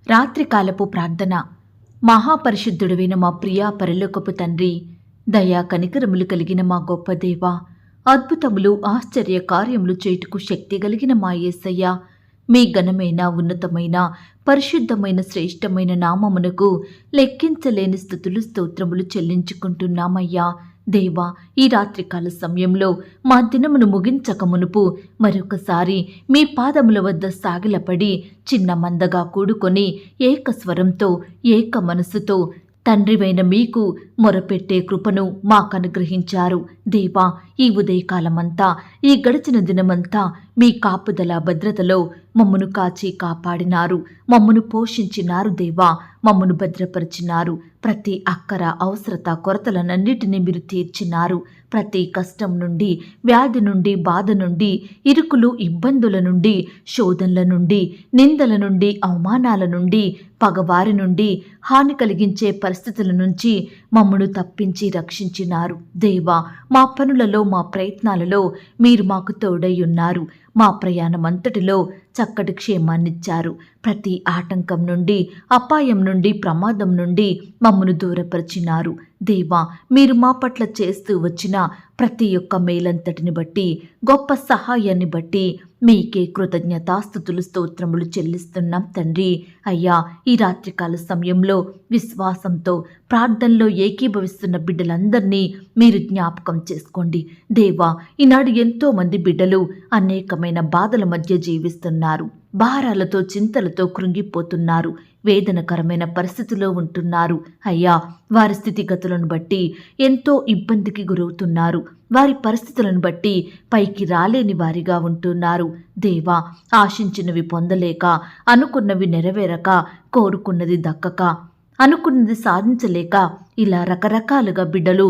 రాత్రికాలపు ప్రార్థన. మహాపరిశుద్ధుడైన మా ప్రియా పరలోకపు తండ్రి, దయా కనికరములు కలిగిన మా గొప్ప దేవా, అద్భుతములు ఆశ్చర్య కార్యములు చేయుటకు శక్తి కలిగిన మా యేసయ్య, మీ ఘనమైన ఉన్నతమైన పరిశుద్ధమైన శ్రేష్టమైన నామమునకు లెక్కించలేని స్తుతులు స్తోత్రములు చెల్లించుకుంటున్నామయ్యా. దేవా, ఈ రాత్రికాల సమయంలో మా దినమును ముగించక మునుపు మరొకసారి మీ పాదముల వద్ద సాగిలపడి చిన్న మందగా కూడుకొని ఏకస్వరంతో ఏక మనసుతో తండ్రివైన మీకు మొరపెట్టే కృపను మాకనుగ్రహించారు. దేవా, ఈ ఉదయకాలమంతా ఈ గడిచిన దినమంతా మీ కాపుదల భద్రతలో మమ్మను కాచి కాపాడినారు, మమ్మను పోషించినారు. దేవా, మమ్మను భద్రపరిచినారు. ప్రతి అక్కర అవసరత కొరతలనన్నిటినీ మీరు తీర్చినారు. ప్రతి కష్టం నుండి, వ్యాధి నుండి, బాధ నుండి, ఇరుకులు ఇబ్బందుల నుండి, శోధనల నుండి, నిందల నుండి, అవమానాల నుండి, పగవారి నుండి, హాని కలిగించే పరిస్థితుల నుంచి మమ్మను తప్పించి రక్షించినారు. దేవా, మా పనులలో మా ప్రయత్నాలలో మీరు మాకు తోడై ఉన్నారు. మా ప్రయాణమంతటిలో చక్కటి క్షేమాన్నిచ్చారు. ప్రతి ఆటంకం నుండి, అపాయం నుండి, ప్రమాదం నుండి మమ్మను దూరపరిచినారు. దేవా, మీరు మా పట్ల చేస్తూ వచ్చిన ప్రతి ఒక్క మేలంతటిని బట్టి, గొప్ప సహాయాన్ని బట్టి మీకే కృతజ్ఞతాస్తుతులు స్తోత్రములు చెల్లిస్తున్నాం తండ్రి. అయ్యా, ఈ రాత్రికాల సమయంలో విశ్వాసంతో ప్రార్థనలో ఏకీభవిస్తున్న బిడ్డలందరినీ మీరు జ్ఞాపకం చేసుకోండి. దేవా, ఈనాడు ఎంతో మంది బిడ్డలు అనేకమైన బాధల మధ్య జీవిస్తున్నారు. భారాలతో చింతలతో కృంగిపోతున్నారు. వేదనకరమైన పరిస్థితిలో ఉంటున్నారు. అయ్యా, వారి స్థితిగతులను బట్టి ఎంతో ఇబ్బందికి గురవుతున్నారు. వారి పరిస్థితులను బట్టి పైకి రాలేని వారిగా ఉంటున్నారు. దేవా, ఆశించినవి పొందలేక, అనుకున్నవి నెరవేరక, కోరుకున్నది దక్కక, అనుకున్నది సాధించలేక ఇలా రకరకాలుగా బిడ్డలు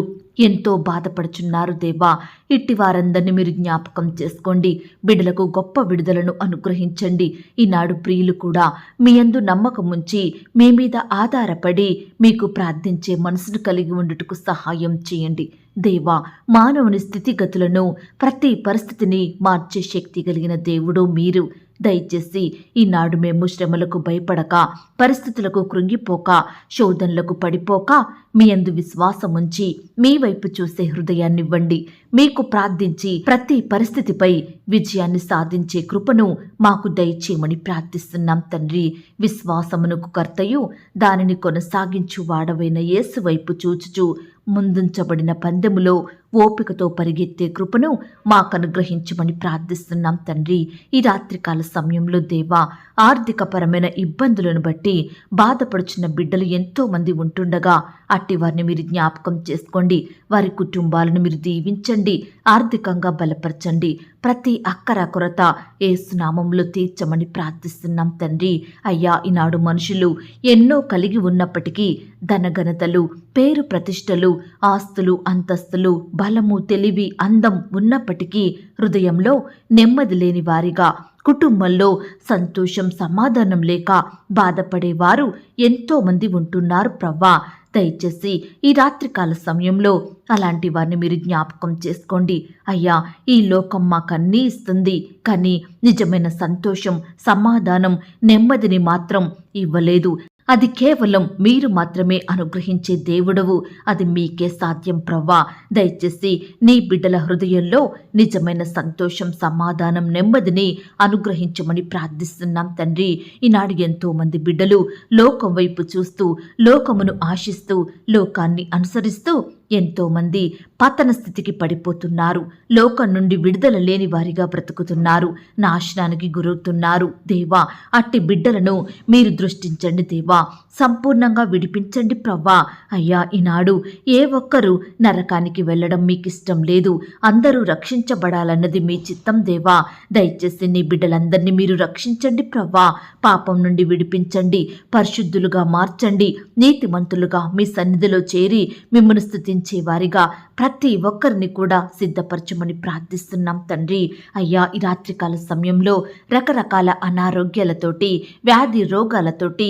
ఎంతో బాధపడుచున్నారు. దేవా, ఇట్టి వారందరినీ మీరు జ్ఞాపకం చేసుకోండి. బిడ్డలకు గొప్ప విడుదలను అనుగ్రహించండి. ఈనాడు ప్రియులు కూడా మీ యందు నమ్మకం ఉంచి మీ మీద ఆధారపడి మీకు ప్రార్థించే మనసును కలిగి ఉండుటకు సహాయం చేయండి. దేవా, మానవుని స్థితిగతులను, ప్రతి పరిస్థితిని మార్చే శక్తి కలిగిన దేవుడు మీరు. దయచేసి ఈనాడు మేము శ్రమలకు భయపడక, పరిస్థితులకు కృంగిపోక, శోధనలకు పడిపోక మీ యందు విశ్వాసం ఉంచి మీ వైపు చూసే హృదయాన్నివ్వండి. మీకు ప్రార్థించి ప్రతి పరిస్థితిపై విజయాన్ని సాధించే కృపను మాకు దయచేయమని ప్రార్థిస్తున్నాం తండ్రి. విశ్వాసమునకు కర్తయు దానిని కొనసాగించు వాడవైన యేసు వైపు చూచుచు ముందుంచబడిన పందెములో ఓపికతో పరిగెత్తే కృపను మాకు అనుగ్రహించమని ప్రార్థిస్తున్నాం తండ్రి. ఈ రాత్రికాల సమయంలో దేవా, ఆర్థికపరమైన ఇబ్బందులను బట్టి బాధపడుచున్న బిడ్డలు ఎంతో మంది ఉంటుండగా అట్టి వారిని మీరు జ్ఞాపకం చేసుకోండి. వారి కుటుంబాలను మీరు దీవించండి, ఆర్థికంగా బలపరచండి. ప్రతి అక్కర కొరత యేసు నామములో తీర్చమని ప్రార్థిస్తున్నాం తండ్రి. అయ్యా, ఈనాడు మనుషులు ఎన్నో కలిగి ఉన్నప్పటికీ ధనఘనతలు, పేరు ప్రతిష్టలు, ఆస్తులు, అంతస్తులు, బలము, తెలివి, అందం ఉన్నప్పటికీ హృదయంలో నెమ్మది లేని వారిగా, కుటుంబంలో సంతోషం, సమాధానం లేక బాధపడేవారు ఎంతో మంది ఉంటున్నారు. ప్రవ్వా, దయచేసి ఈ రాత్రికాల సమయంలో అలాంటి వారిని మీరు జ్ఞాపకం చేసుకోండి. అయ్యా, ఈ లోకం మాకన్నీ ఇస్తుంది, కానీ నిజమైన సంతోషం, సమాధానం, నెమ్మదిని మాత్రం ఇవ్వలేదు. అది కేవలం మీరు మాత్రమే అనుగ్రహించే దేవుడవు. అది మీకే సాధ్యం ప్రవ్వా. దయచేసి నీ బిడ్డల హృదయంలో నిజమైన సంతోషం, సమాధానం, నెమ్మదిని అనుగ్రహించమని ప్రార్థిస్తున్నాం తండ్రి. ఈనాడు ఎంతో మంది బిడ్డలు లోకం వైపు చూస్తూ, లోకమును ఆశిస్తూ, లోకాన్ని అనుసరిస్తూ ఎంతోమంది పతన స్థితికి పడిపోతున్నారు. లోకం నుండి విడుదల లేని వారిగా బ్రతుకుతున్నారు. నాశనానికి గురవుతున్నారు. దేవా, అట్టి బిడ్డలను మీరు దృష్టించండి. దేవా, సంపూర్ణంగా విడిపించండి ప్రవ్వా. అయ్యా, ఈనాడు ఏ ఒక్కరూ నరకానికి వెళ్ళడం మీకు ఇష్టం లేదు. అందరూ రక్షించబడాలన్నది మీ చిత్తం. దేవా, దయచేసి నీ బిడ్డలందరినీ మీరు రక్షించండి ప్రవ్వా. పాపం నుండి విడిపించండి, పరిశుద్ధులుగా మార్చండి, నీతిమంతులుగా మీ సన్నిధిలో చేరి మిమ్మల్ని స్తుతించండి ప్రార్థించే వారిగా ప్రతి ఒక్కరిని కూడా సిద్ధపరచమని ప్రార్థిస్తున్నాం తండ్రి. అయ్యా, ఈ రాత్రికాల సమయంలో రకరకాల అనారోగ్యాలతోటి, వ్యాధి రోగాలతోటి,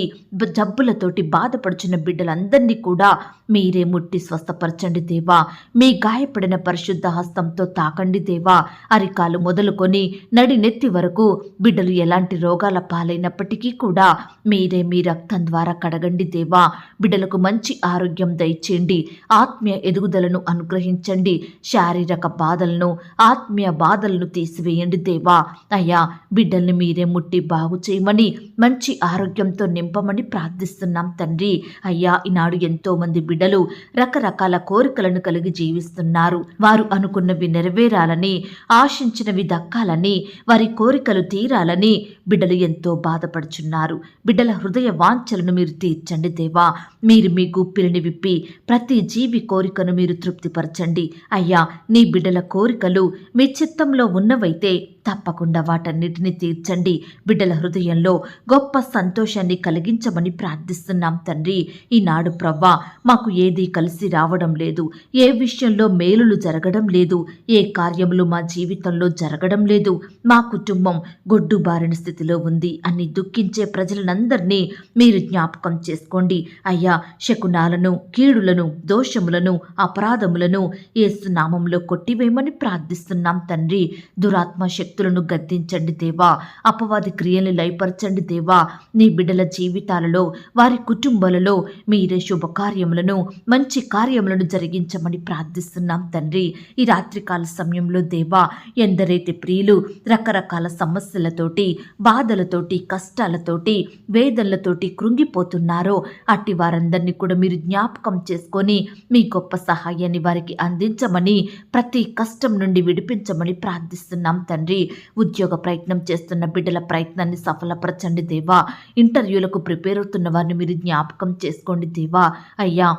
జబ్బులతోటి బాధపడుచున్న బిడ్డలందరినీ కూడా మీరే ముట్టి స్వస్థపరచండి దేవా. మీ గాయపడిన పరిశుద్ధ హస్తంతో తాకండి దేవా. అరికాలు మొదలుకొని నడి నెత్తి వరకు బిడ్డలు ఎలాంటి రోగాల పాలైనప్పటికీ కూడా మీరే మీ రక్తం ద్వారా కడగండి దేవా. బిడ్డలకు మంచి ఆరోగ్యం దయచేయండి. ఆత్మీయ ఎదుగుదలను అనుగ్రహించండి. శారీరక బాధలను, ఆత్మీయ బాధలను తీసివేయండి దేవా. అయ్యా, బిడ్డల్ని మీరే ముట్టి బాగు చేయమని, మంచి ఆరోగ్యంతో నింపమని ప్రార్థిస్తున్నాం తండ్రి. అయ్యా, ఈనాడు ఎంతో మంది బిడ్డలు రకరకాల కోరికలను కలిగి జీవిస్తున్నారు. వారు అనుకున్నవి నెరవేరాలని, ఆశించినవి దక్కాలని, వారి కోరికలు తీరాలని బిడ్డలు ఎంతో బాధపడుచున్నారు. బిడ్డల హృదయ వాంఛలను మీరు తీర్చండి దేవా. మీరు మీ గుప్పిలిని విప్పి ప్రతి జీవి కోరికను మీరు తృప్తిపరచండి. అయ్యా, నీ బిడ్డల కోరికలు మీ చిత్తంలో ఉన్నవైతే తప్పకుండా వాటన్నిటిని తీర్చండి. బిడ్డల హృదయంలో గొప్ప సంతోషాన్ని కలిగించమని ప్రార్థిస్తున్నాం తండ్రి. ఈనాడు ప్రవ్వా, మాకు ఏదీ కలిసి రావడం లేదు, ఏ విషయంలో మేలులు జరగడం లేదు, ఏ కార్యములు మా జీవితంలో జరగడం లేదు, మా కుటుంబం గొడ్డుబారిన స్థితిలో ఉంది అని దుఃఖించే ప్రజలందరినీ మీరు జ్ఞాపకం చేసుకోండి. అయ్యా, శకునాలను, కీడులను, దోషములను, అపరాధములను యేసు నామంలో కొట్టివేయమని ప్రార్థిస్తున్నాం తండ్రి. దురాత్మ శక్తులను గద్దించండి దేవా. అపవాది క్రియల్ని లయపరచండి దేవా. నీ బిడ్డల జీవితాలలో, వారి కుటుంబాలలో మీరే శుభకార్యములను, మంచి కార్యములను జరిగించమని ప్రార్థిస్తున్నాం తండ్రి. ఈ రాత్రికాల సమయంలో దేవా, ఎందరైతే ప్రియులు రకరకాల సమస్యలతోటి, బాధలతోటి, కష్టాలతోటి, వేదనలతోటి కృంగిపోతున్నారో అట్టి వారందరినీ కూడా మీరు జ్ఞాపకం చేసుకొని మీ గొప్ప సహాయాన్ని వారికి అందించమని, ప్రతి కష్టం నుండి విడిపించమని ప్రార్థిస్తున్నాం తండ్రి. ఉద్యోగ ప్రయత్నం చేస్తున్న బిడ్డల ప్రయత్నాన్ని సఫలపరచండి దేవా. ఇంటర్వ్యూలకు ప్రిపేర్ అవుతున్న వారిని మీరు జ్ఞాపకం చేసుకోండి దేవా. అయ్యా,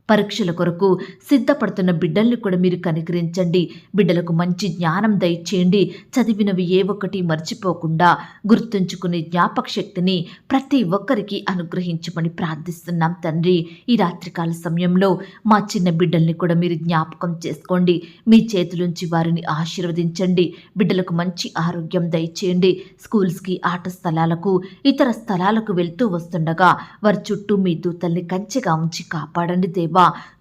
పరీక్షల కొరకు సిద్ధపడుతున్న బిడ్డల్ని కూడా మీరు కనికరించండి. బిడ్డలకు మంచి జ్ఞానం దయచేయండి. చదివినవి ఏ ఒక్కటి మర్చిపోకుండా గుర్తుంచుకునే జ్ఞాపక శక్తిని ప్రతి ఒక్కరికి అనుగ్రహించమని ప్రార్థిస్తున్నాం తండ్రి. ఈ రాత్రికాల సమయంలో మా చిన్న బిడ్డల్ని కూడా మీరు జ్ఞాపకం చేసుకోండి. మీ చేతులుంచి వారిని ఆశీర్వదించండి. బిడ్డలకు మంచి ఆరోగ్యం దయచేయండి. స్కూల్స్కి, ఆట స్థలాలకు, ఇతర స్థలాలకు వెళ్తూ వస్తుండగా వారి చుట్టూ మీ దూతల్ని కంచెగా ఉంచి కాపాడండి దేవా.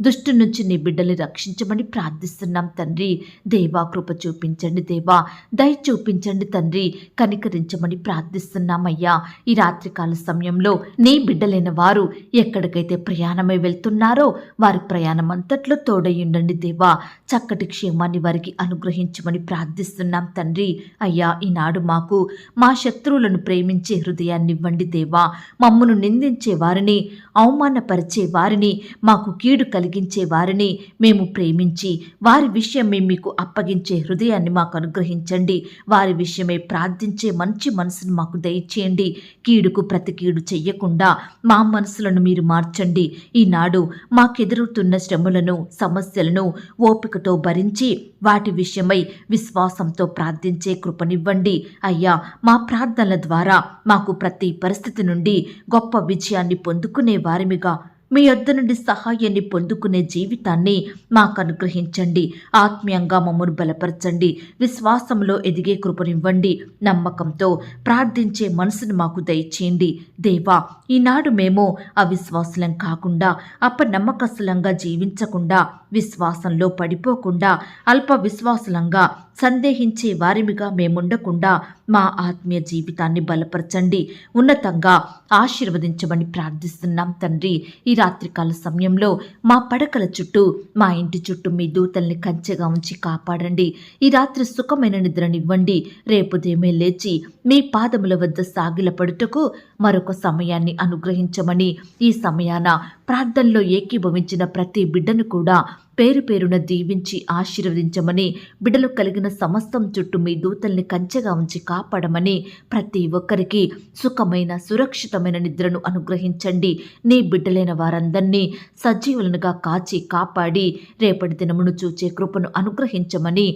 దుష్టు నుంచి నీ బిడ్డల్ని రక్షించమని ప్రార్థిస్తున్నాం తండ్రి. దేవా, కృప చూపించండి దేవా. దయ చూపించండి తండ్రి. కనికరించమని ప్రార్థిస్తున్నామయ్యా. ఈ రాత్రికాల సమయంలో నీ బిడ్డలైన వారు ఎక్కడికైతే ప్రయాణమై వెళ్తున్నారో వారి ప్రయాణం అంతట్లో తోడయ్యుండండి దేవా. చక్కటి క్షేమాన్ని వారికి అనుగ్రహించమని ప్రార్థిస్తున్నాం తండ్రి. అయ్యా, ఈనాడు మాకు మా శత్రువులను ప్రేమించే హృదయాన్ని ఇవ్వండి దేవా. మమ్మను నిందించే వారిని, అవమానపరిచే వారిని, మాకు కీడు కలిగించే వారిని మేము ప్రేమించి వారి విషయమే మీకు అప్పగించే హృదయాన్ని మాకు అనుగ్రహించండి. వారి విషయమే ప్రార్థించే మంచి మనసును మాకు దయచేయండి. కీడుకు ప్రతి కీడు చెయ్యకుండా మా మనసులను మీరు మార్చండి. ఈనాడు మాకెదురుతున్న శ్రమలను, సమస్యలను ఓపికతో భరించి వాటి విషయమై విశ్వాసంతో ప్రార్థించే కృపనివ్వండి. అయ్యా, మా ప్రార్థనల ద్వారా మాకు ప్రతి పరిస్థితి నుండి గొప్ప విజయాన్ని పొందుకునే వారిమిగా, మీ యొద్ద నుండి సహాయాన్ని పొందుకునే జీవితాన్ని మాకు అనుగ్రహించండి. ఆత్మీయంగా మమ్మను బలపరచండి. విశ్వాసంలో ఎదిగే కృపనివ్వండి. నమ్మకంతో ప్రార్థించే మనసును మాకు దయచేయండి దేవా. ఈనాడు మేము అవిశ్వాసులం కాకుండా, అపనమ్మకస్తులంగా జీవించకుండా, విశ్వాసంలో పడిపోకుండా, అల్ప విశ్వాసులంగా సందేహించే వారిమిగా మేముండకుండా మా ఆత్మీయ జీవితాన్ని బలపరచండి. ఉన్నతంగా ఆశీర్వదించమని ప్రార్థిస్తున్నాం తండ్రి. ఈ రాత్రికాల సమయంలో మా పడకల చుట్టూ, మా ఇంటి చుట్టూ మీ దూతల్ని కంచెగా ఉంచి కాపాడండి. ఈ రాత్రి సుఖమైన నిద్రనివ్వండి. రేపు ఉదయమే లేచి మీ పాదముల వద్ద సాగిలపడుటకు మరొక సమయాన్ని అనుగ్రహించమని, ఈ సమయాన ప్రార్థనలో ఏకీభవించిన ప్రతి బిడ్డను కూడా పేరు పేరున దీవించి ఆశీర్వదించమని, బిడ్డలు కలిగిన సమస్తం చుట్టూ మీ దూతల్ని కంచెగా ఉంచి కాపాడమని, ప్రతి ఒక్కరికి సుఖమైన, సురక్షితమైన నిద్రను అనుగ్రహించండి. నీ బిడ్డలైన వారందరినీ సజీవులనుగా కాచి కాపాడి రేపటి దినమును చూచే కృపను అనుగ్రహించమని,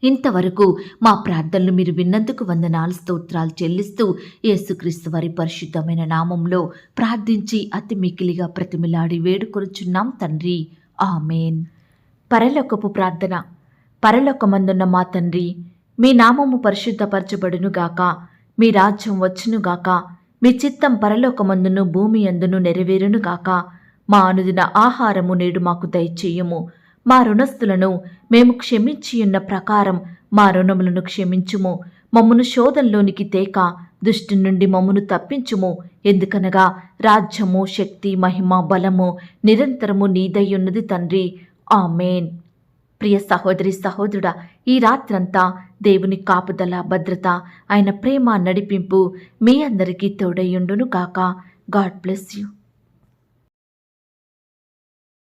ఇంతవరకు మా ప్రార్థనలు మీరు విన్నందుకు వందనాలు, స్తోత్రాలు చెల్లిస్తూ యేసుక్రీస్తు వారి పరిశుద్ధమైన నామంలో ప్రార్థించి అతి మికిలిగా ప్రతిమిలాడి వేడుకొనుచున్నాం తండ్రి. ఆమేన్. పరలోకపు ప్రార్థన. పరలోకమందున్న మా తండ్రి, మీ నామము పరిశుద్ధపరచబడునుగాక, మీ రాజ్యం వచ్చునుగాక, మీ చిత్తం పరలోకమందును భూమి అందును నెరవేరునుగాక. మా అనుదిన ఆహారము నేడు మాకు దయచేయుము. మా రుణస్థులను మేము క్షమించియున్న ప్రకారం మా రుణములను క్షమించుము. మమ్మను శోధంలోనికి తేక దుష్టు నుండి మమ్మను తప్పించుము. ఎందుకనగా రాజ్యము, శక్తి, మహిమ, బలము నిరంతరము నీదయ్యున్నది తండ్రి. ఆమేన్. ప్రియ సహోదరి సహోదరుడా, ఈ రాత్రంతా దేవుని కాపుదల, భద్రత, ఆయన ప్రేమ, నడిపింపు మీ అందరికీ తోడయ్యుండును గాక. God bless you.